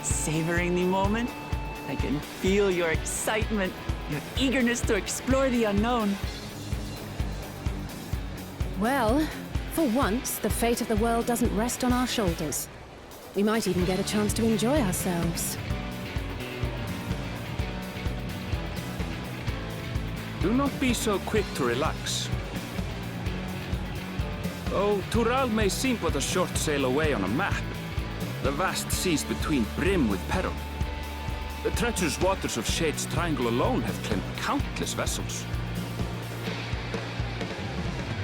Savoring the moment? I can feel your excitement, your eagerness to explore the unknown. Well, for once, the fate of the world doesn't rest on our shoulders. We might even get a chance to enjoy ourselves. Do not be so quick to relax. Though Tural may seem but a short sail away on a map, the vast seas between brim with peril. The treacherous waters of Shade's Triangle alone have claimed countless vessels.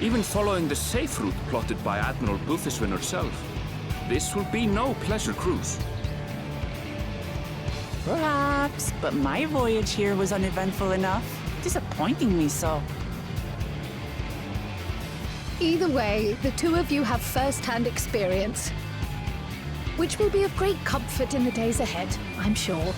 Even following the safe route plotted by Admiral Bufiswin herself, this will be no pleasure cruise. Perhaps, but my voyage here was uneventful enough, disappointing me so. Either way, the two of you have first-hand experience, which will be of great comfort in the days ahead, I'm sure.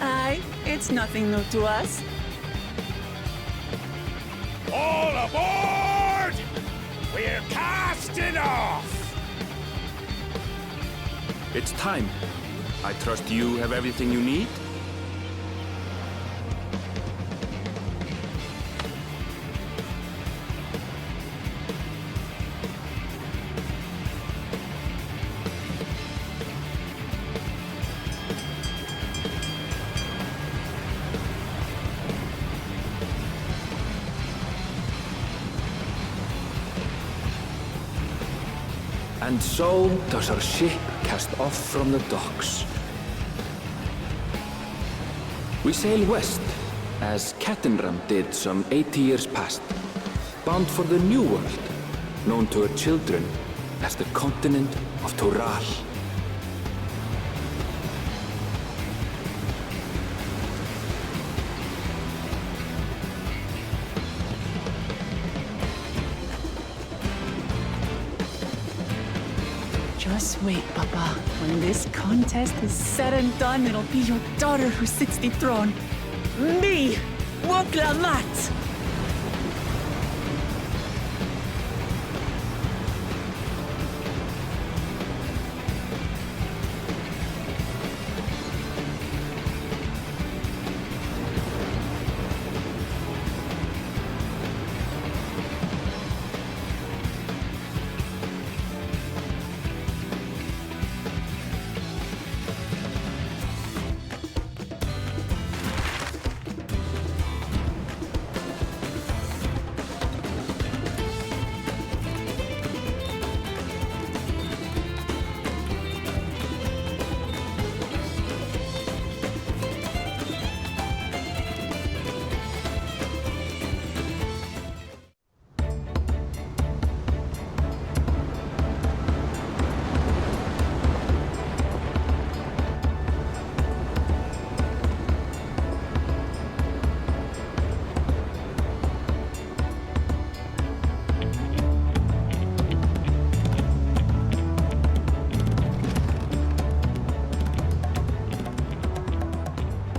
Aye, it's nothing new to us. All aboard! We're casting off! It's time. I trust you have everything you need? And so does our ship cast off from the docks. We sail west, as Cattenram did some 80 years past, bound for the New World, known to her children as the continent of Tural. Just wait, Papa. When this contest is said and done, it'll be your daughter who sits the throne. Me, Woklamat!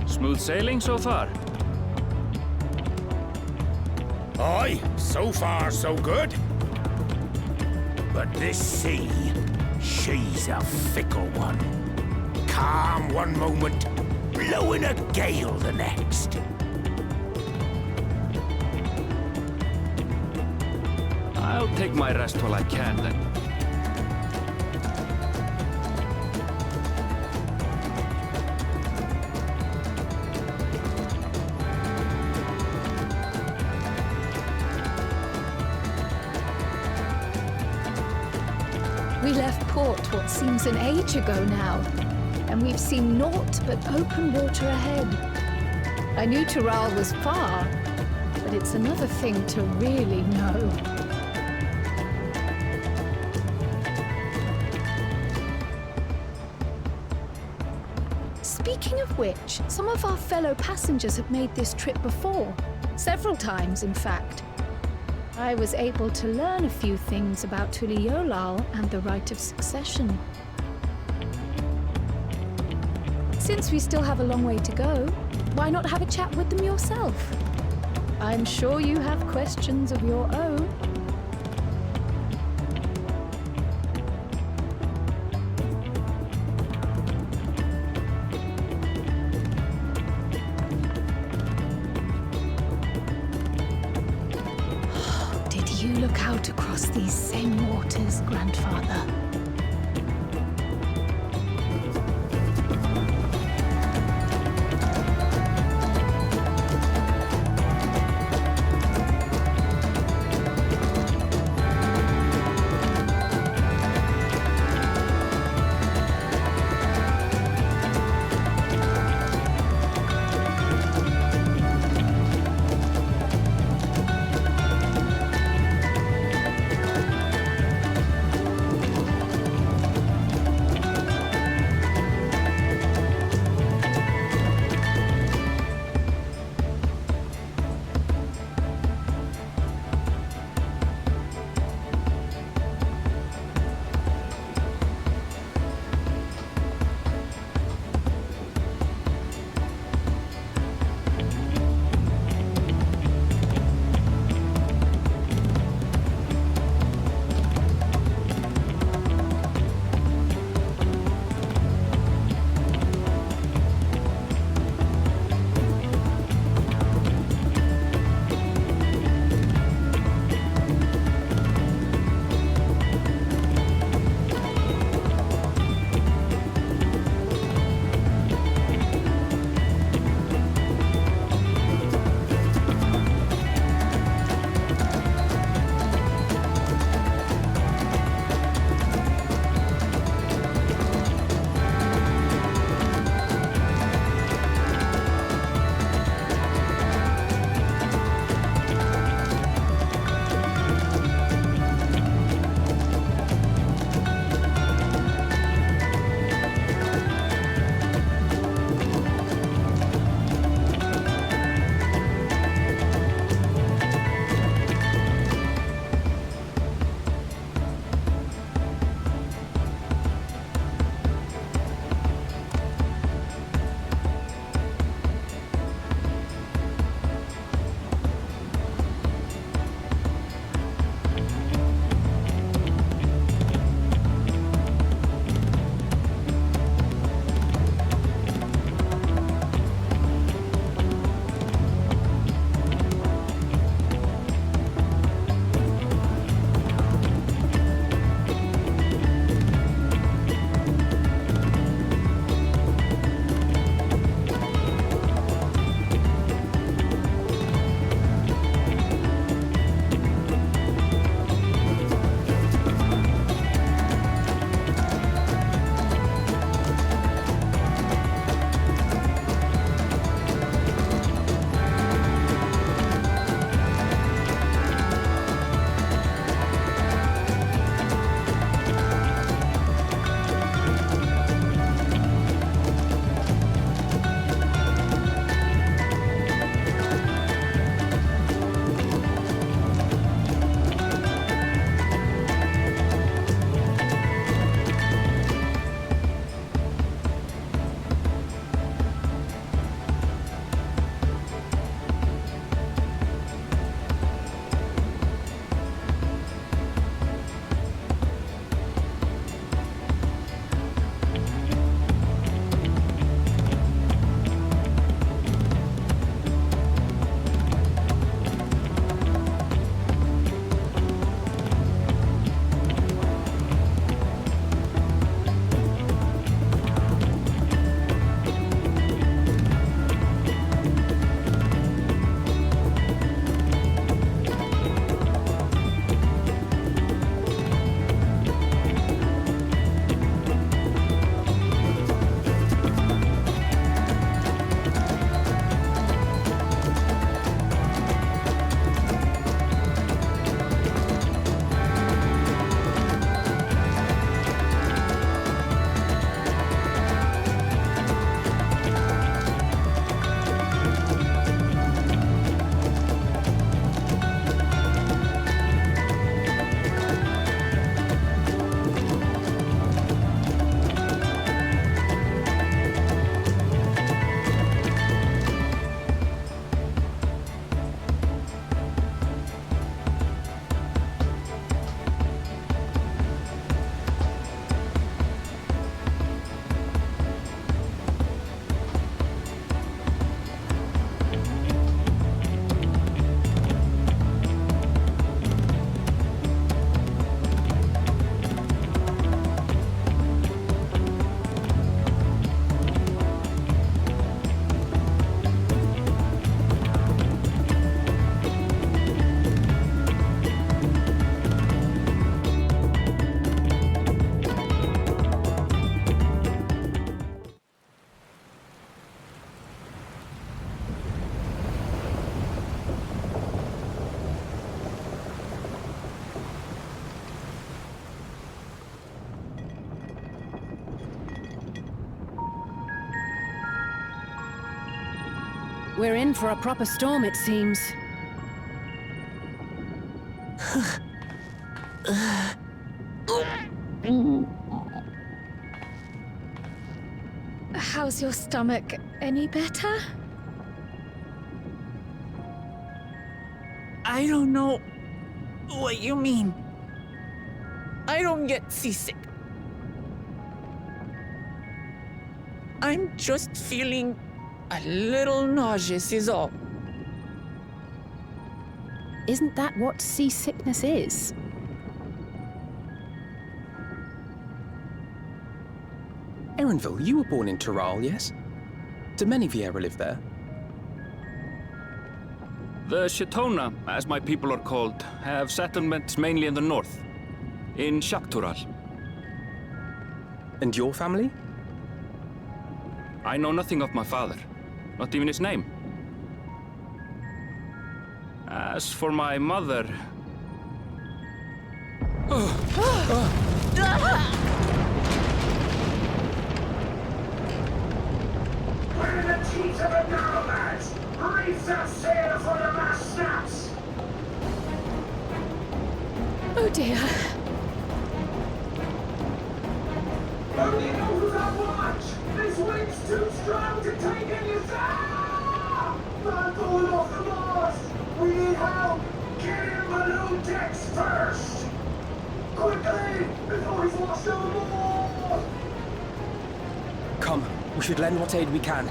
Smooth sailing so far? Aye, so far so good. But this sea, she's a fickle one. Calm one moment, blowing a gale the next. I'll take my rest while I can then. We left port what seems an age ago now, and we've seen naught but open water ahead. I knew Tural was far, but it's another thing to really know. Speaking of which, some of our fellow passengers have made this trip before. Several times, in fact. I was able to learn a few things about Tuliolal and the right of succession. Since we still have a long way to go, why not have a chat with them yourself? I'm sure you have questions of your own. Did you look out across these same waters, Grandfather? We're in for a proper storm, it seems. How's your stomach? Any better? I don't know what you mean. I don't get seasick. I'm just feeling a little nauseous is all. Isn't that what seasickness is? Erenville, you were born in Tyrol, yes? Do many Vieira live there? The Shatona, as my people are called, have settlements mainly in the north, in Shaktural. And your family? I know nothing of my father, not even his name. As for my mother... We're in the teeth of a narrow, lads! Reef that sail for the mast snaps! Oh dear. Only knows our watch! This wind's too strong to take any sound! Man going off the mast! We need help! Get in below decks first! Quickly! Before he's washed overboard! Come, we should lend what aid we can.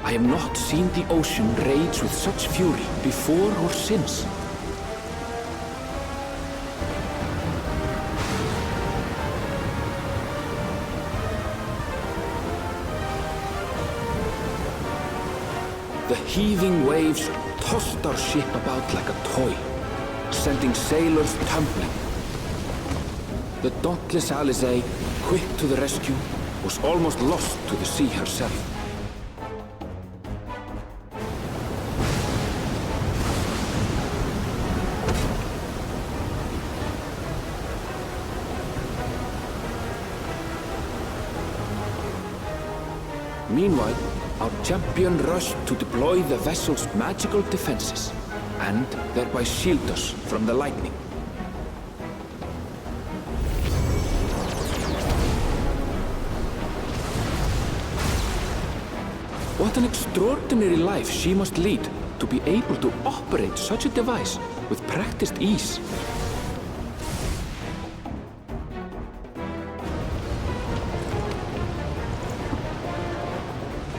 I have not seen the ocean rage with such fury before or since. The heaving waves tossed our ship about like a toy, sending sailors tumbling. The dauntless Alizé, quick to the rescue, was almost lost to the sea herself. Meanwhile, our champion rushed to deploy the vessel's magical defenses, and thereby shield us from the lightning. What an extraordinary life she must lead to be able to operate such a device with practiced ease.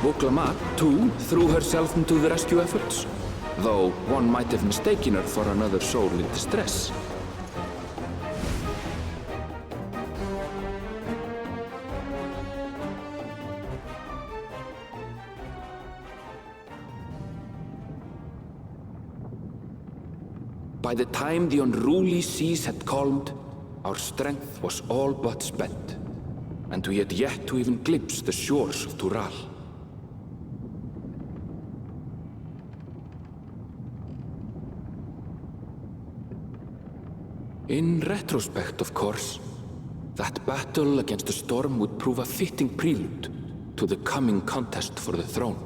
Voklamat, too, threw herself into the rescue efforts, though one might have mistaken her for another soul in distress. By the time the unruly seas had calmed, our strength was all but spent, and we had yet to even glimpse the shores of Tural. In retrospect, of course, that battle against the storm would prove a fitting prelude to the coming contest for the throne.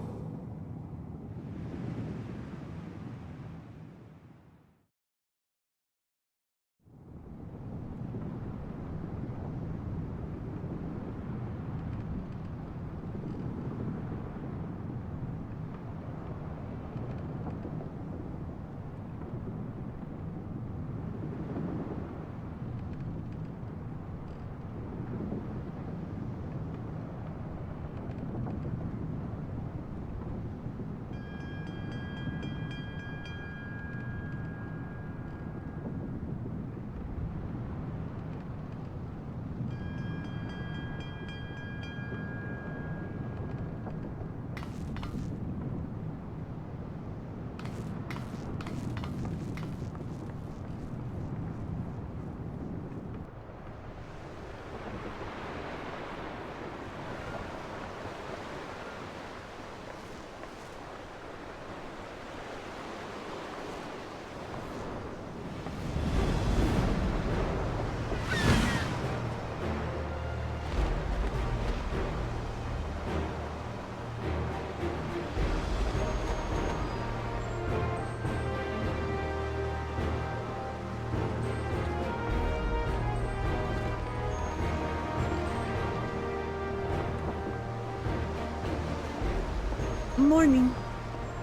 morning.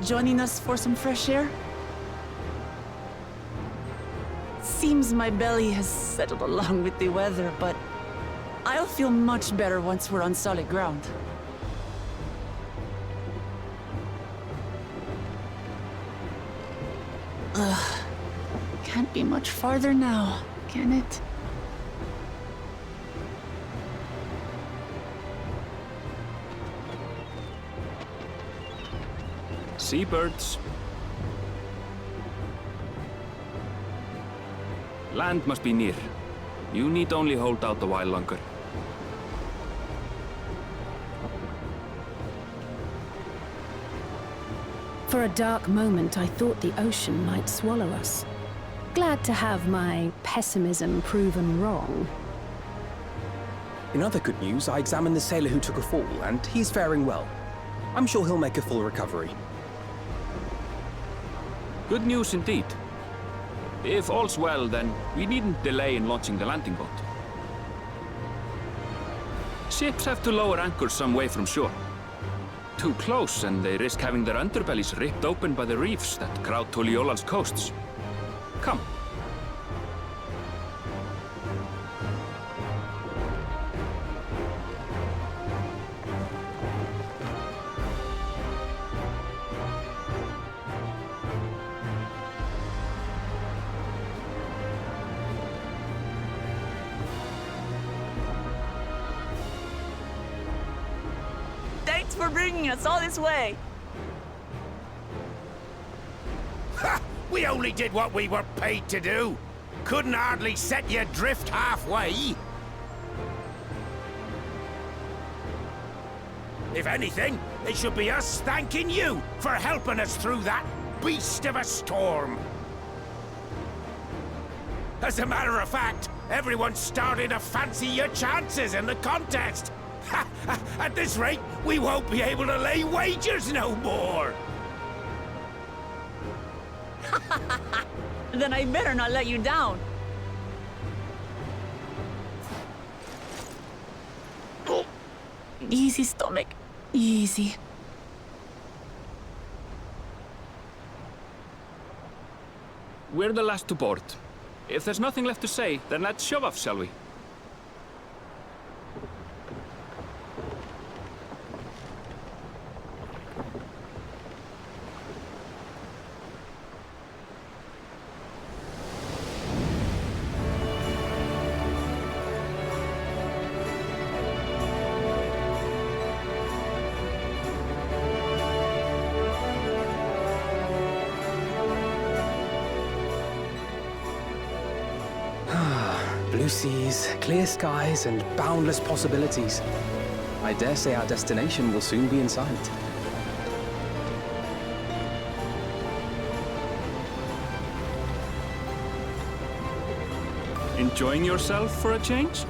Joining us for some fresh air? Seems my belly has settled along with the weather, but I'll feel much better once we're on solid ground. Ugh. Can't be much farther now, can it? Seabirds. Land must be near. You need only hold out a while longer. For a dark moment, I thought the ocean might swallow us. Glad to have my pessimism proven wrong. In other good news, I examined the sailor who took a fall, and he's faring well. I'm sure he'll make a full recovery. Good news indeed. If all's well, then we needn't delay in launching the landing boat. Ships have to lower anchors some way from shore. Too close, and they risk having their underbellies ripped open by the reefs that crowd Tuliola's coasts. Come. Thanks for bringing us all this way. Ha! We only did what we were paid to do. Couldn't hardly set you adrift halfway. If anything, it should be us thanking you for helping us through that beast of a storm. As a matter of fact, everyone's starting to fancy your chances in the contest. At this rate, we won't be able to lay wagers no more. Then I better not let you down. Oh. Easy, stomach. Easy. We're the last to board. If there's nothing left to say, then let's shove off, shall we? Blue seas, clear skies, and boundless possibilities. I dare say our destination will soon be in sight. Enjoying yourself for a change?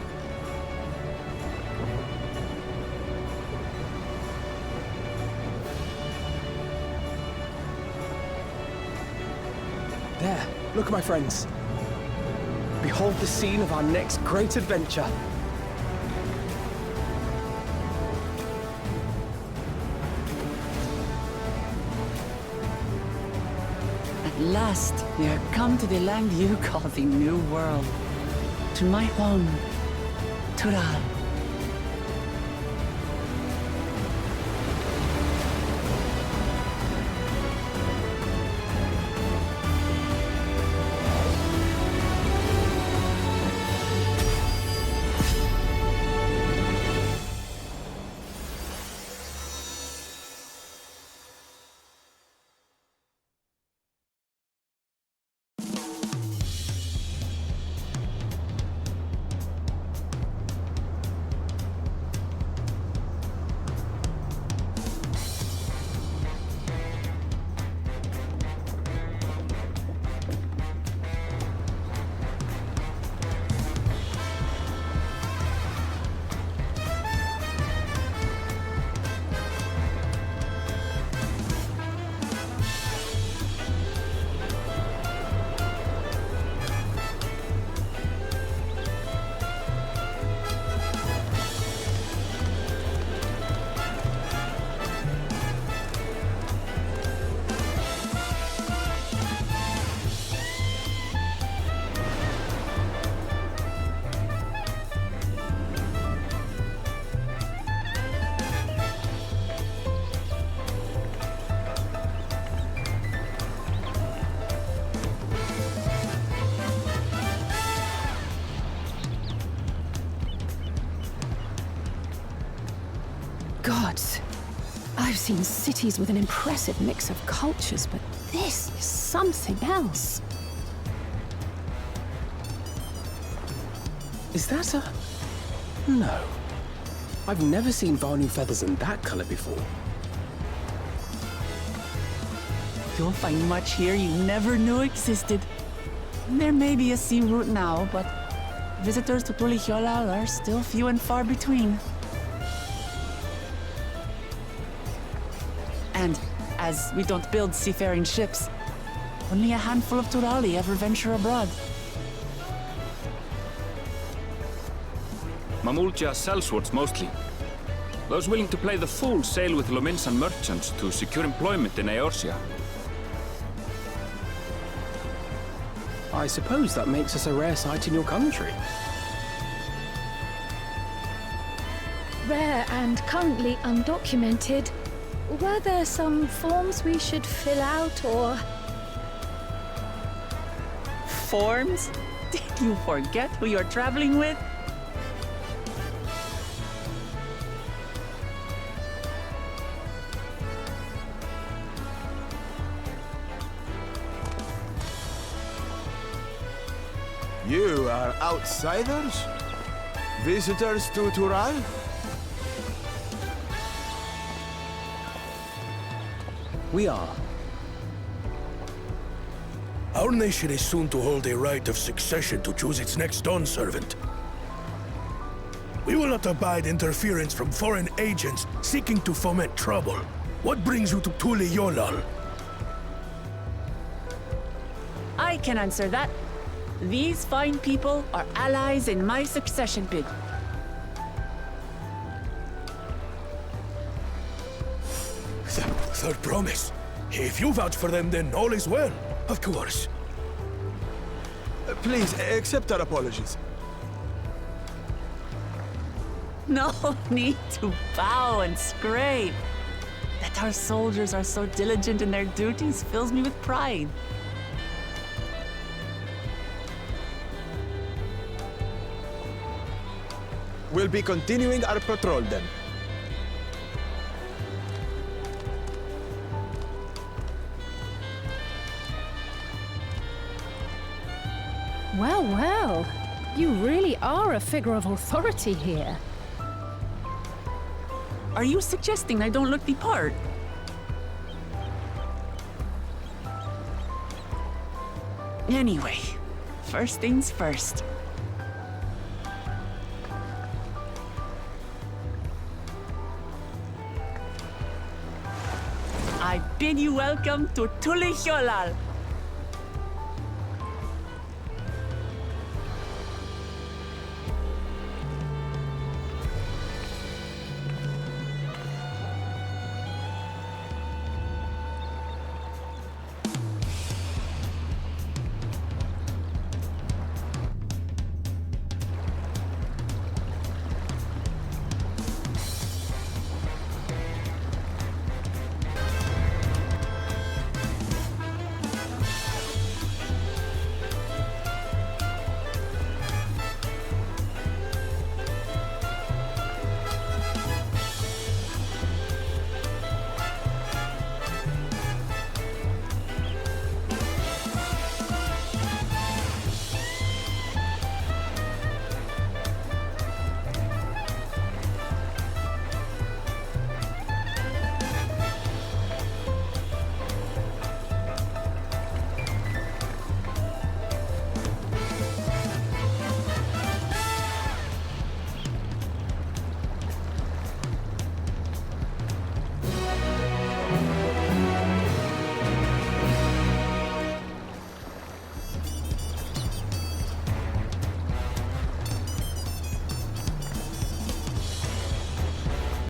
There, look, my friends. Behold the scene of our next great adventure. At last, we are come to the land you call the New World. To my home, Tural. seen cities with an impressive mix of cultures, but this is something else. Is that a... No. I've never seen Vanu feathers in that color before. You'll find much here you never knew existed. There may be a sea route now, but visitors to Tulihyolal are still few and far between. And as we don't build seafaring ships, only a handful of Turali ever venture abroad. Mamulja sellswords mostly. Those willing to play the fool sail with Lominsan merchants to secure employment in Eorzea. I suppose that makes us a rare sight in your country. Rare and currently undocumented. Were there some forms we should fill out or... Forms? Did you forget who you're traveling with? You are outsiders? Visitors to Tural? We are. Our nation is soon to hold a right of succession to choose its next Dawn servant. We will not abide interference from foreign agents seeking to foment trouble. What brings you to Tulihyolal? I can answer that. These fine people are allies in my succession bid. Third promise. If you vouch for them, then all is well. Of course. Please, accept our apologies. No need to bow and scrape. That our soldiers are so diligent in their duties fills me with pride. We'll be continuing our patrol then. Well, well. You really are a figure of authority here. Are you suggesting I don't look the part? Anyway, first things first. I bid you welcome to Tulihyolal.